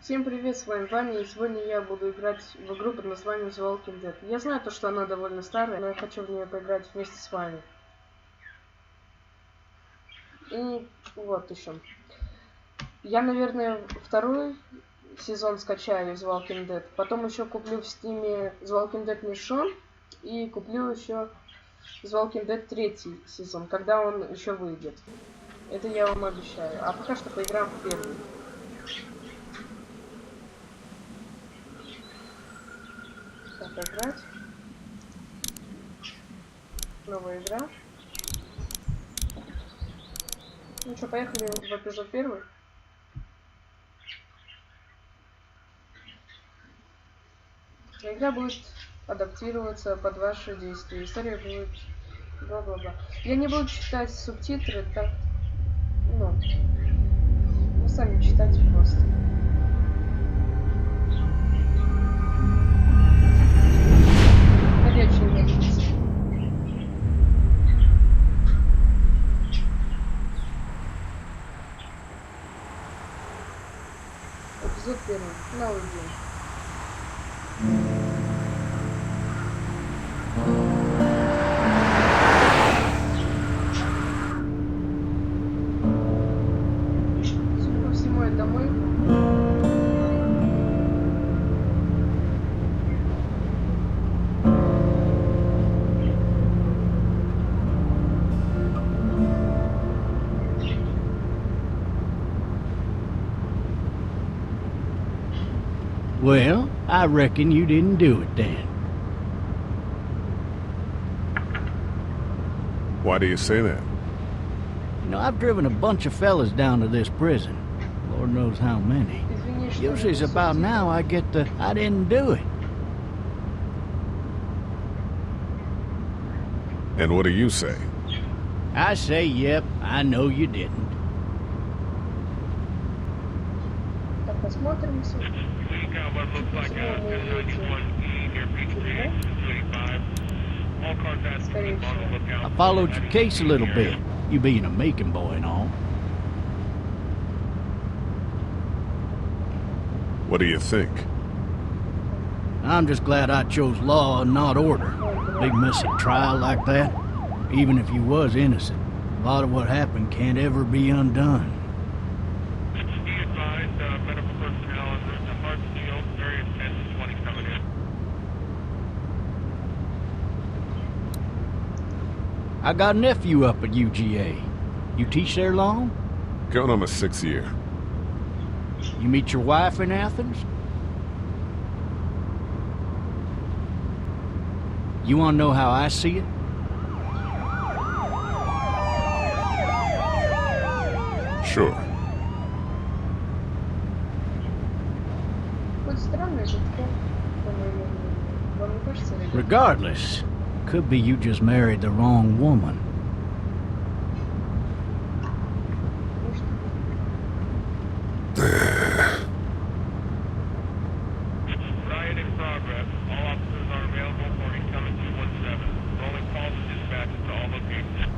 Всем привет, с вами Вани, и сегодня я буду играть в игру под названием SerLoxeTM. Я знаю то, что она довольно старая, но я хочу в нее поиграть вместе с вами. И вот еще. Я, наверное, второй сезон скачаю из Walking Dead, потом еще куплю в Steam The Walking Dead Mission и куплю еще The Walking Dead третий сезон, когда он еще выйдет. Это я вам обещаю. А пока что поиграем в первый. Так, играть. Новая игра. Ну что, поехали в эпизод 1. Игра будет адаптироваться под ваши действия. История будет бла-бла-бла. Я не буду читать субтитры, так... Ну, вы сами читайте просто. Ходячие мертвецы. Эпизод 1. Новый день. Судя по всему, это мы. Well, I reckon you didn't do it then. Why do you say that? You know, I've driven a bunch of fellas down to this prison. Lord knows how many. Usually it's about now I get the, I didn't do it. And what do you say? I say, yep, I know you didn't. Так, посмотримся. I followed your case a little bit, you being a Macon boy and all. What do you think? I'm just glad I chose law and not order. Big messy trial like that, even if you was innocent, a lot of what happened can't ever be undone. I got a nephew up at UGA. You teach there long? Going on my 6th year. You meet your wife in Athens? You wanna know how I see it? Sure. Regardless, could be you just married the wrong woman. Riot in progress. All officers are available for incoming 217. Rolling calls and dispatches to all locations.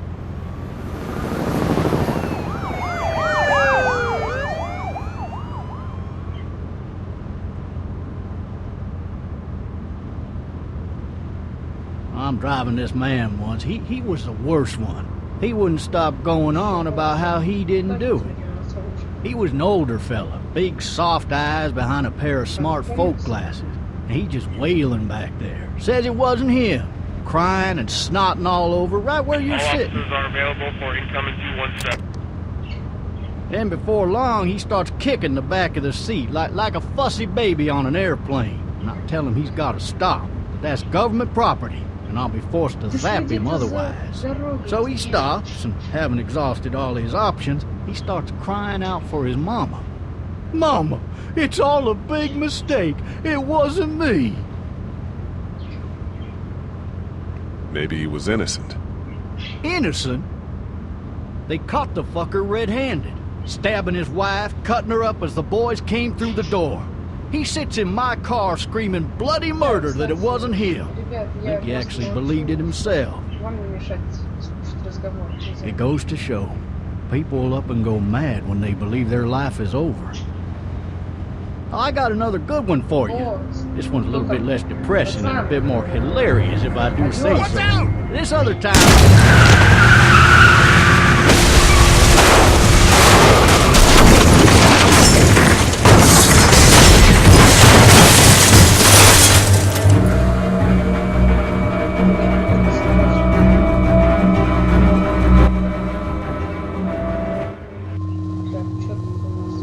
I'm driving this man once. He was the worst one. He wouldn't stop going on about how he didn't do it. He was an older fella, big soft eyes behind a pair of smart folk glasses. And he just wailing back there. Says it wasn't him. Crying and snotting all over right where you're sitting. All officers are available for incoming 217. Then before long, he starts kicking the back of the seat like a fussy baby on an airplane. And I tell him he's got to stop. That's government property, and I'll be forced to zap him otherwise. So he stops, and having exhausted all his options, he starts crying out for his mama. Mama, it's all a big mistake. It wasn't me. Maybe he was innocent. Innocent? They caught the fucker red-handed, stabbing his wife, cutting her up as the boys came through the door. He sits in my car screaming bloody murder that it wasn't him. I think he actually believed it himself. It goes to show, people will up and go mad when they believe their life is over. I got another good one for you. О, This one's a little bit less depressing and a bit more hilarious, if I do say so. This other time... так, что тут у нас?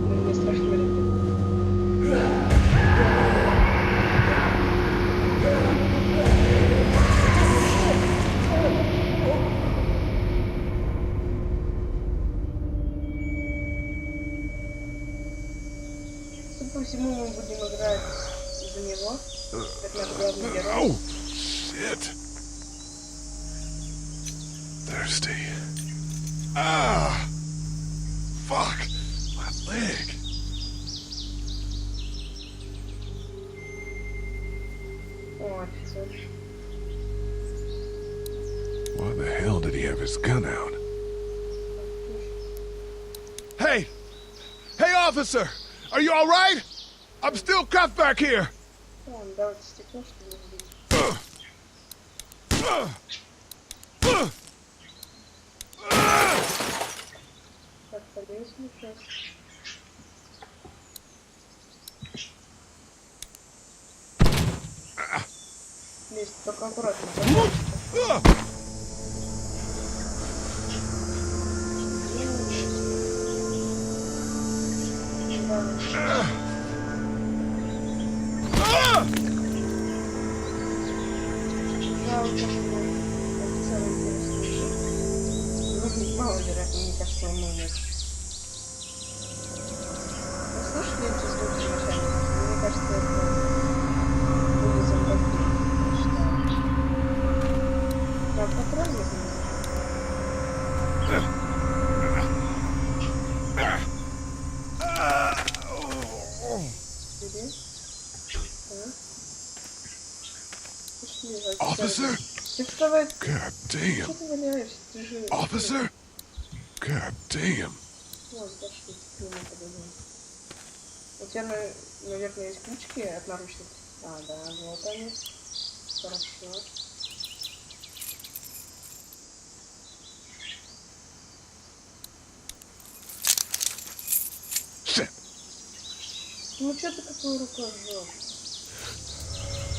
Мне страшно говорить. Судя по всему, мы будем играть за него, как наш главный герой. Oh, shit. Thirsty. Ah! Fuck! My leg. О, офицер. Why the hell did he have his gun out? Hey! Hey, officer! Are you all right? I'm still cuffed back here. О, давайте стекло, что ли, здесь. Так, полезли сейчас. Лезть только аккуратно, пожалуйста. Да. Я очень офицера интересуюсь. Ну, маловероятно, мне кажется, он умер. Вы слышали эти звуки вначале? Мне кажется, это были зомбаки. Да, патрон не знаю. Бери. Так. Пошли, Officer? Ты вставай. God damn. Что ты валяешься? Ты же... Officer? God damn. Вот, пошли, к нему подойдем. У тебя, наверное, есть ключики от наручников? А, да, вот они. Хорошо. Shit. Ну что ты какую руку жжешь?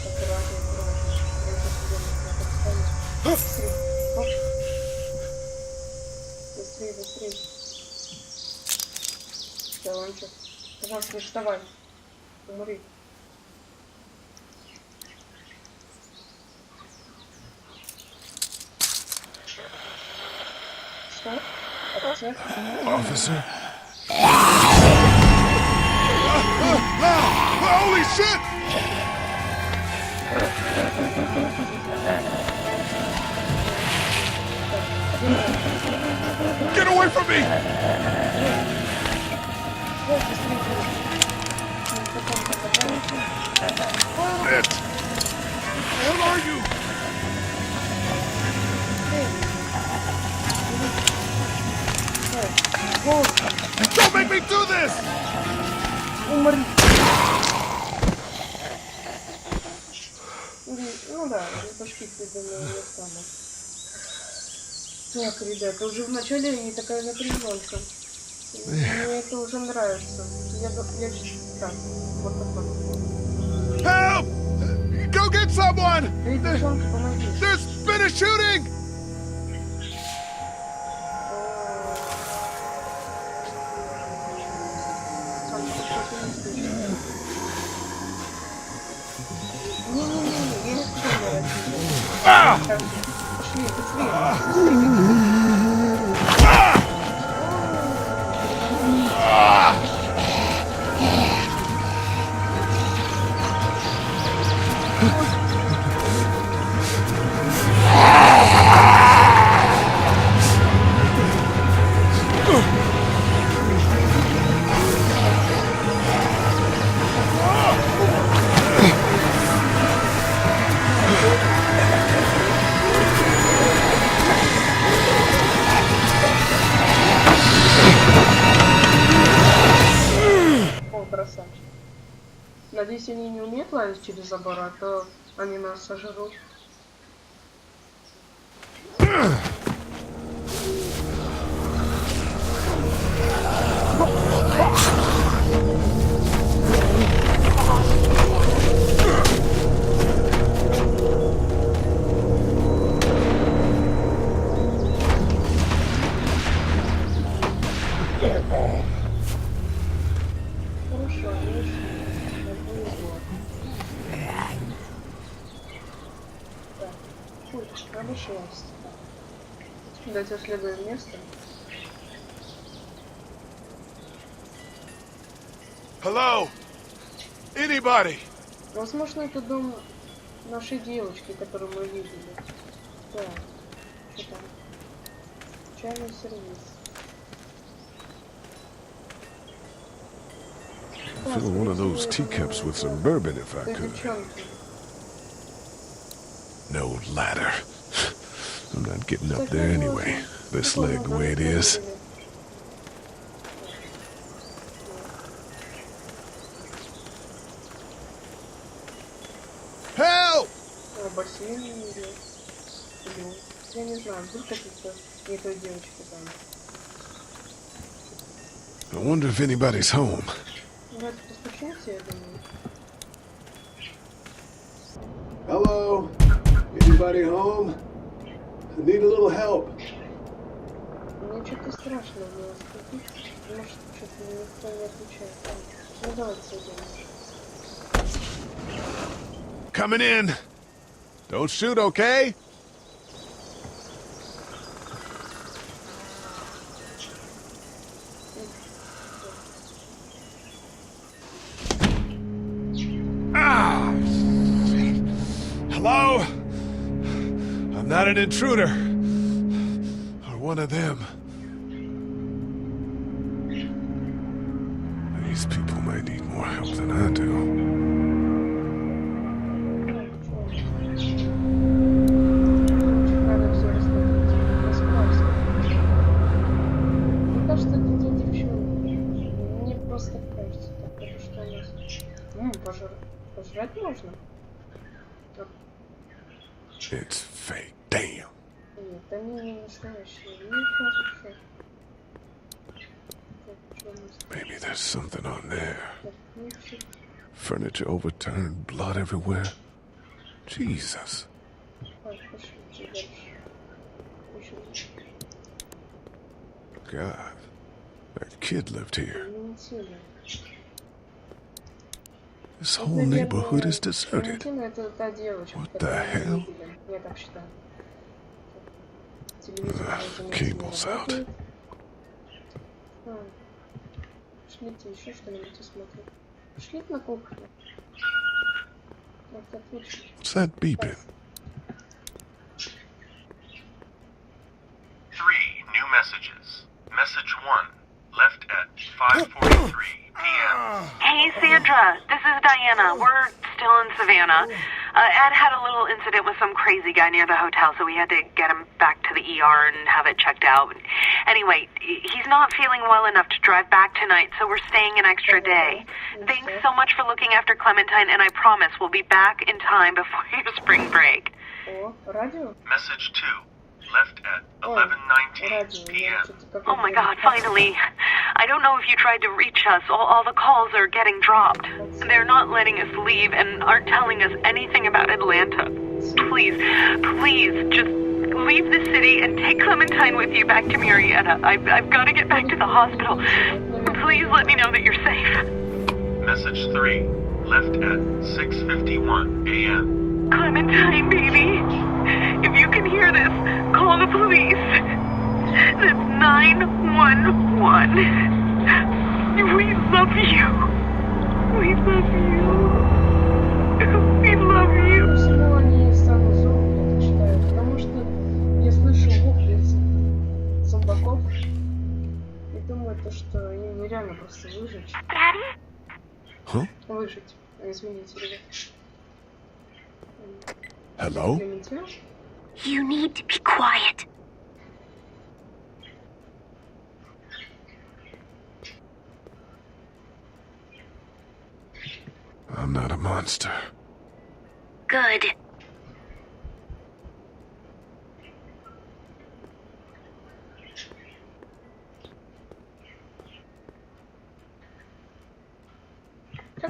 Аккуратно, аккуратно. Я сейчас тебя на встанет. Быстрее, хоп. Быстрее, быстрее. Все, Ванчик. Пожалуйста, не вставай. Умри. Что? Офицер? Officer? Holy shit! Get away from me! Вот, быстрее. It. Where are you? Don't make me do this! Умри. Ну да, без башки ты не стану. Так, ребята, уже в начале не такая напряженка. Мне это уже нравится. Я так, вот так. Help! Go get someone! Эй, девчонка, помоги. There's been a shooting! Не-не-не, я не специально Ah! Пошли, быстрее. если они не умеют лазить через забора, то они нас сожрут. Давайте следуем место. Hello? Anybody? Возможно, это дом нашей девочки, которую мы видели. Так, что там? Чайный сервис. Fill one of those teacups with some bourbon if I could. No ladder. I'm not getting up there anyway. This leg the way it is. Help! Бассейн или... Я не знаю, вдруг какие-то не той девочки там. I wonder if anybody's home. Давайте постучимся, я думаю. Hello? Anybody home? I need a little help. Мне что-то страшно было ступить. Может, что-то никто не отвечает. Ну, давайте сойдем. Coming in. Don't shoot, okay? Ah! Hello? I'm not an intruder. Or one of them. These people may need more help than I do. Надо все рассмотреть. Расправься. Мне кажется, это те девчонки. Мне просто кажется так, это что у нас... Пожрать можно? It's fake. Damn. Нет, они не настоящие. Мне кажется... Maybe there's something on there. Furniture overturned, blood everywhere. Jesus. God, that kid lived here. This whole neighborhood is deserted. What the hell? Cable's out. Пошлите еще что-нибудь посмотрим. Пошлите на кухню. Это отлично. What's that beeping? 3 new messages. Message 1, left at 5:43 p.m. Hey, Sandra. This is Diana. We're still in Savannah. Ed had a little incident with some crazy guy near the hotel, so we had to get him back to the ER and have it checked out. Anyway, he's not feeling well enough to drive back tonight, so we're staying an extra day. Thanks so much for looking after Clementine, and I promise we'll be back in time before your spring break. Message 2, left at 11:19 p.m. Oh my God, finally. I don't know if you tried to reach us. All the calls are getting dropped. They're not letting us leave and aren't telling us anything about Atlanta. Please, just leave the city and take Clementine with you back to Marietta. I've got to get back to the hospital. Please let me know that you're safe. Message 3, left at 6:51 a.m. Clementine, baby. If you can hear this, call the police. That's 911. We love you. We love you. We love you. Почему они самые зомби это читают? Потому что я слышу вопли зомбаков и думаю, то, что им нереально просто выжить. Huh? Выжить. Извините, ребят. Hello? You need to be quiet. I'm not a monster. Good.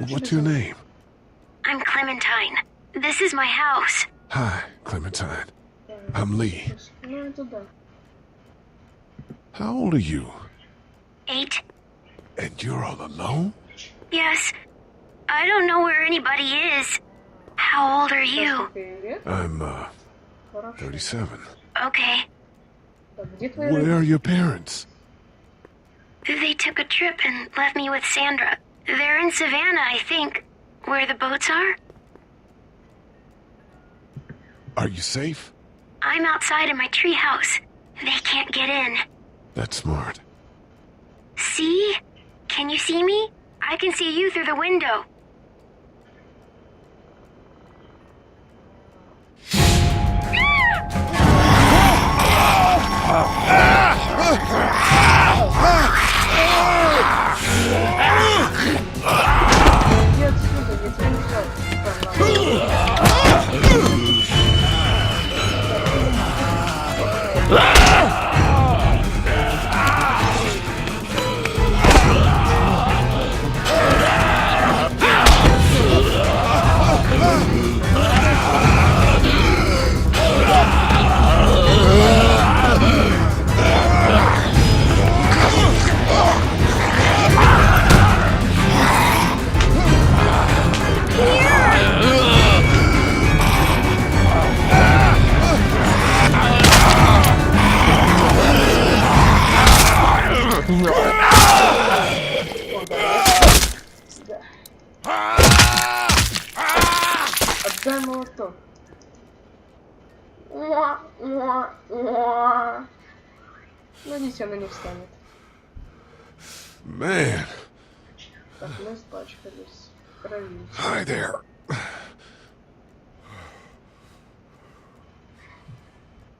What's your name? I'm Clementine. This is my house. Hi, Clementine. I'm Lee. Ну, это да. How old are you? 8. And you're all alone? Yes. I don't know where anybody is. How old are you? I'm, Хорошо. 37. Okay. Так, где твои Where are your parents? They took a trip and left me with Sandra. They're in Savannah, I think. Where the boats are? Are you safe? I'm outside in my treehouse. They can't get in. That's smart. See? Can you see me? I can see you through the window. Иди отсюда, я тебя не Отдай молоток. Надеюсь, она не встанет. Man. Так, мы испачкались. Крови. Hi there.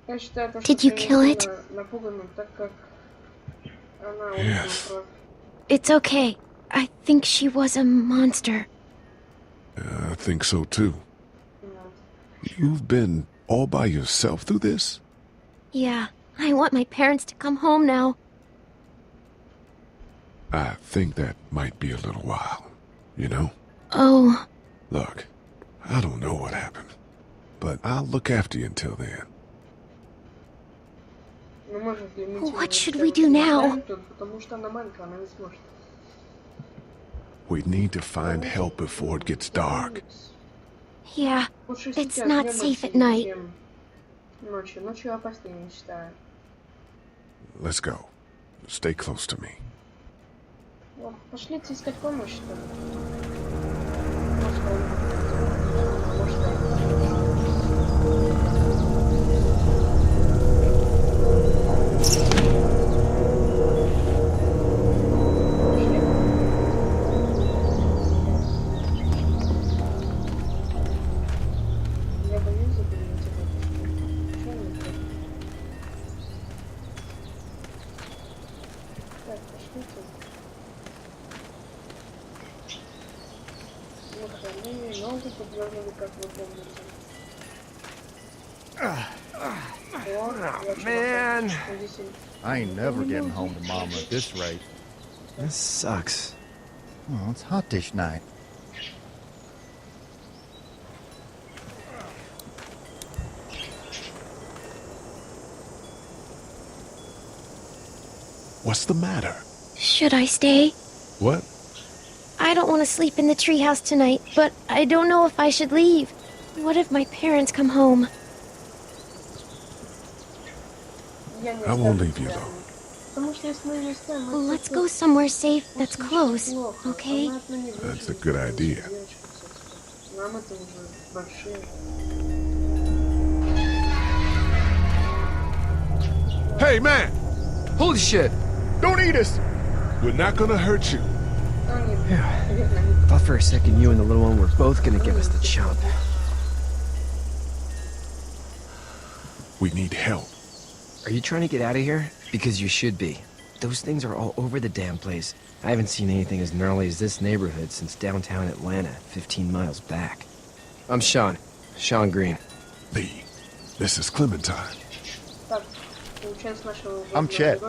Я считаю, то, Did что you kill it? напугана, так как она Yes. убила. It's okay. I think she was a monster. I think so too. You've been all by yourself through this? Yeah, I want my parents to come home now. I think that might be a little while, you know? Oh, Look, I don't know what happened, but I'll look after you until then. Ну, может, лимитировать What should хотя we бы do now? Наталью тут, потому что она маленькая, она не сможет. We need to find help before it gets dark. yeah. Лучше It's сейчас not вернуться, safe at night. чем ночью. Ночью опаснее, не считаю. Let's go. Stay close to me. Вот, пошлите искать помощь, что ли. Я боюсь заберете это. Чего не так? Так, пошлите. Мы ногу подвернули, как вы помните. Man. I ain't never getting home to Mama at this rate. This sucks. Oh, it's hot this night. What's the matter? Should I stay? What? I don't want to sleep in the treehouse tonight, but I don't know if I should leave. What if my parents come home? I won't leave you alone. Let's go somewhere safe that's close, okay? That's a good idea. Hey, man! Holy shit! Don't eat us! We're not gonna hurt you. I thought for a second you and the little one were both gonna give us the chomp. We need help. Are you trying to get out of here? Because you should be. Those things are all over the damn place. I haven't seen anything as gnarly as this neighborhood since downtown Atlanta, 15 miles back. I'm Sean. Sean Green. Lee, this is Clementine. I'm Chet.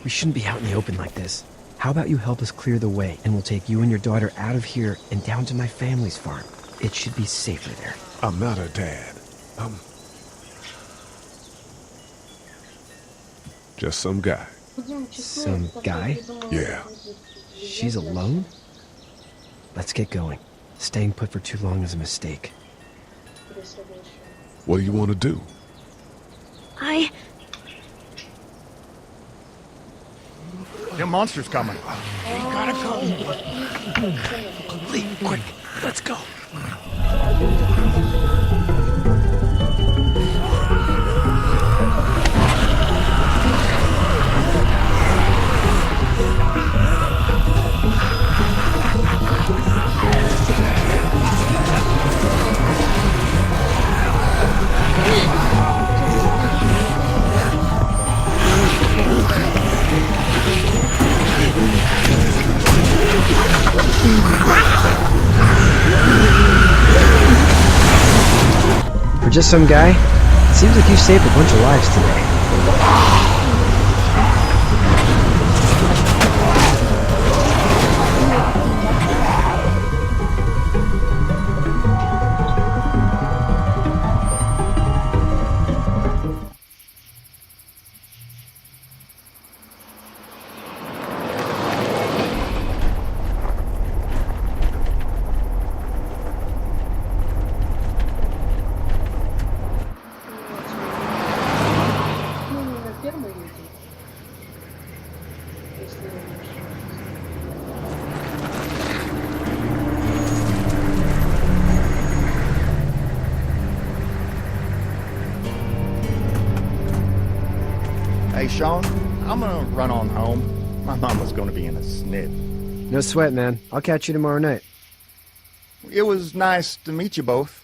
We shouldn't be out in the open like this. How about you help us clear the way, and we'll take you and your daughter out of here and down to my family's farm. It should be safer there. I'm not her dad. I'm just some guy. Some guy? Yeah. She's alone? Let's get going. Staying put for too long is a mistake. What do you want to do? Them monsters coming. We gotta go. Lee, quick, let's go. For just some guy, it seems like you saved a bunch of lives today. Hey, Sean, I'm gonna run on home. My mama's gonna be in a snit. No sweat, man. I'll catch you tomorrow night. It was nice to meet you both.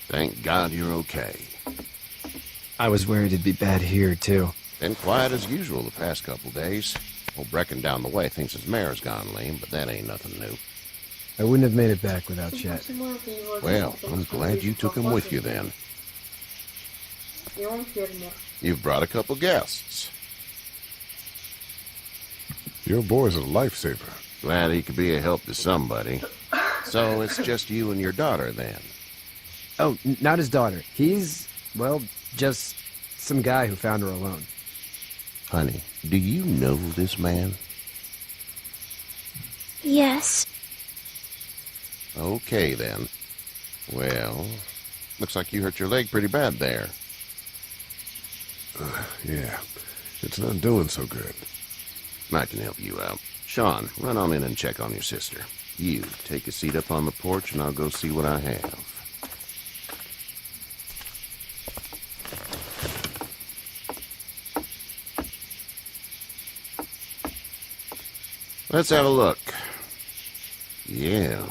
Thank God you're okay. I was worried it'd be bad here, too. Been quiet as usual the past couple days. Old Brecken down the way thinks his mare's gone lame, but that ain't nothing new. I wouldn't have made it back without Chet. Well, I'm glad you took him with you then. You've brought a couple guests. Your boy's a lifesaver. Glad he could be a help to somebody. So it's just you and your daughter then? Oh, not his daughter. He's, well, just some guy who found her alone. Honey, do you know this man? Yes. Okay, then. Well, looks like you hurt your leg pretty bad there. Yeah, it's not doing so good. I can help you out. Sean, run on in and check on your sister. You, take a seat up on the porch and I'll go see what I have. Let's have a look. Yeah,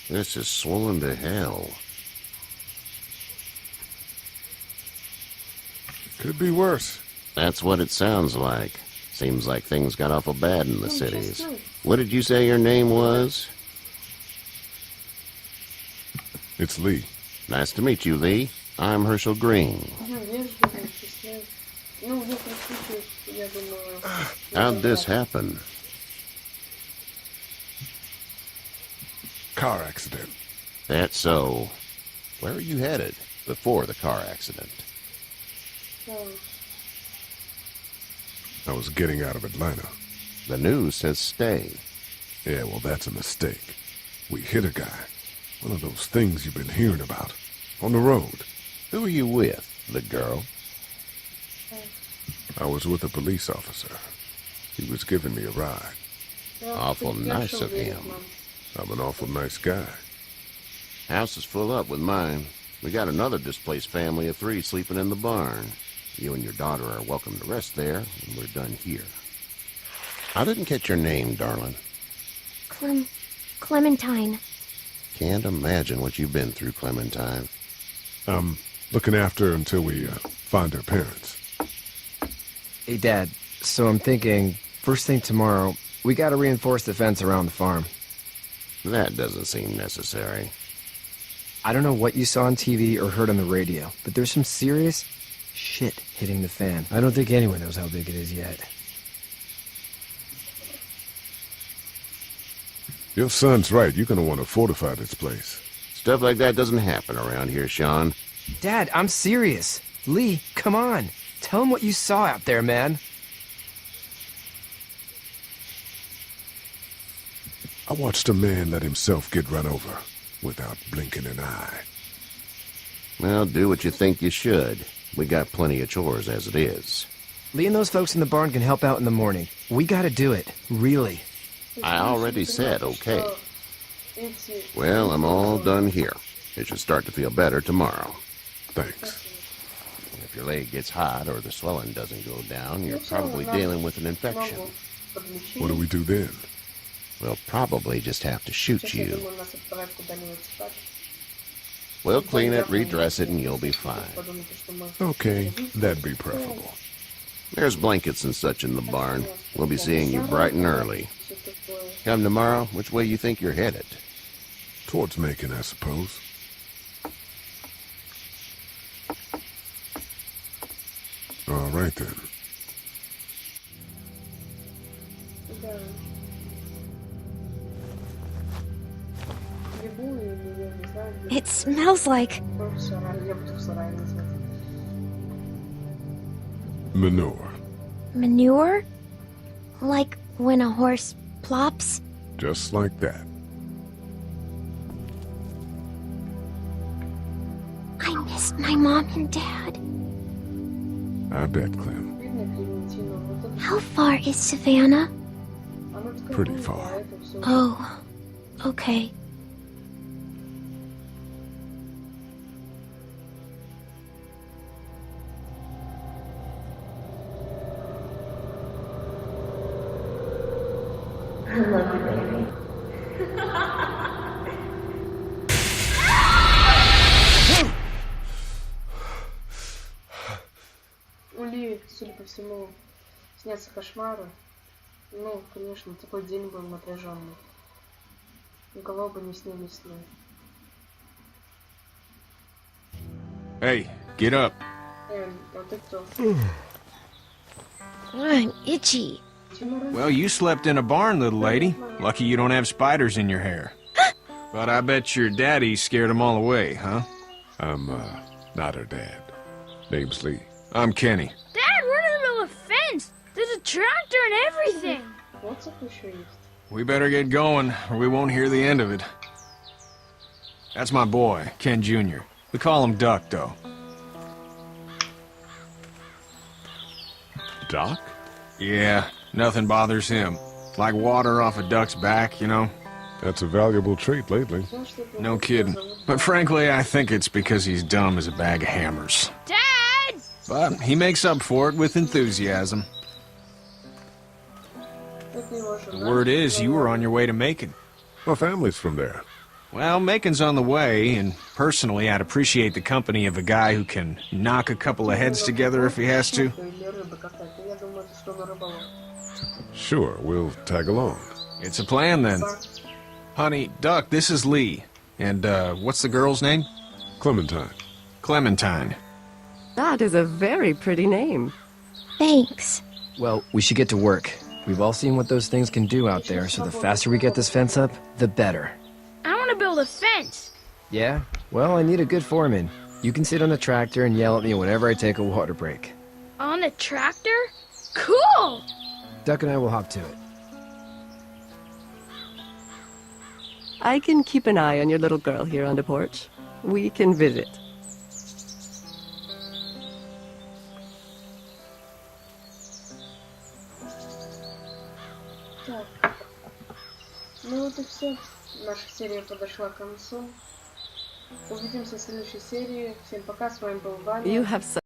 this is swollen to hell. Could be worse. That's what it sounds like. Seems like things got awful bad in the cities. What did you say your name was? It's Lee. Nice to meet you, Lee. I'm Herschel Green. How'd this happen? Car accident. That's so. Where are you headed before the car accident? I was getting out of Atlanta. The news says stay. Yeah, well, that's a mistake. We hit a guy. One of those things you've been hearing about. On the road. Who are you with? The girl? I was with a police officer. He was giving me a ride. Awful nice of him. I'm an awful nice guy. House is full up with mine. We got another displaced family of 3 sleeping in the barn. You and your daughter are welcome to rest there, and we're done here. I didn't catch your name, darling. Clementine. Can't imagine what you've been through, Clementine. I'm looking after her until we find her parents. Hey, Dad, so I'm thinking, first thing tomorrow, we gotta reinforce the fence around the farm. That doesn't seem necessary. I don't know what you saw on TV or heard on the radio, but there's some serious shit hitting the fan. I don't think anyone knows how big it is yet. Your son's right. You're gonna want to fortify this place. Stuff like that doesn't happen around here, Sean. Dad, I'm serious. Lee, come on. Tell him what you saw out there, man. I watched a man let himself get run over without blinking an eye. Well, do what you think you should. We got plenty of chores as it is. Lee and those folks in the barn can help out in the morning. We gotta do it. Really. I already said okay. Well, I'm all done here. It should start to feel better tomorrow. Thanks. If your leg gets hot or the swelling doesn't go down, you're probably dealing with an infection. What do we do then? We'll probably just have to shoot you. We'll clean it, redress it, and you'll be fine. Okay, that'd be preferable. There's blankets and such in the barn. We'll be seeing you bright and early. Come tomorrow, which way you think you're headed? Towards Macon, I suppose. All right, then. It smells like... Manure. manure? Like when a horse plops? Just like that. I miss my mom and dad. I bet, Clem. How far is Savannah? Pretty far. Oh, okay. У Ли, судя по всему, снятся кошмары. Ну, конечно, такой день был напряженный. У кого бы не снились сны. Hey, get up. А ты кто? I'm itchy. Well, you slept in a barn, little lady. Lucky you don't have spiders in your hair. But I bet your daddy scared them all away, huh? I'm, not her dad. Name's Lee. I'm Kenny. Dad, we're in the middle of a fence. There's a tractor and everything. What's up with you? We better get going, or we won't hear the end of it. That's my boy, Ken Jr. We call him Duck, though. Doc? Yeah, nothing bothers him. Like water off a duck's back, you know? That's a valuable trait lately. No kidding. But frankly, I think it's because he's dumb as a bag of hammers. Dad! But he makes up for it with enthusiasm. The word is you were on your way to Macon. My family's from there. Well, Macon's on the way, and personally, I'd appreciate the company of a guy who can knock a couple of heads together if he has to. Sure, we'll tag along. It's a plan, then. Honey, Duck, this is Lee. And, what's the girl's name? Clementine. Clementine. That is a very pretty name. Thanks. Well, we should get to work. We've all seen what those things can do out there, so the faster we get this fence up, the better. I want to build a fence. Yeah? Well, I need a good foreman. You can sit on the tractor and yell at me whenever I take a water break. On a tractor? Cool! Duck and I will hop to it. I can keep an eye on your little girl here on the porch. We can visit. Так. Ну вот и все. Наша серия подошла к концу. Увидимся в следующей серии. Всем пока, с вами был Ваня.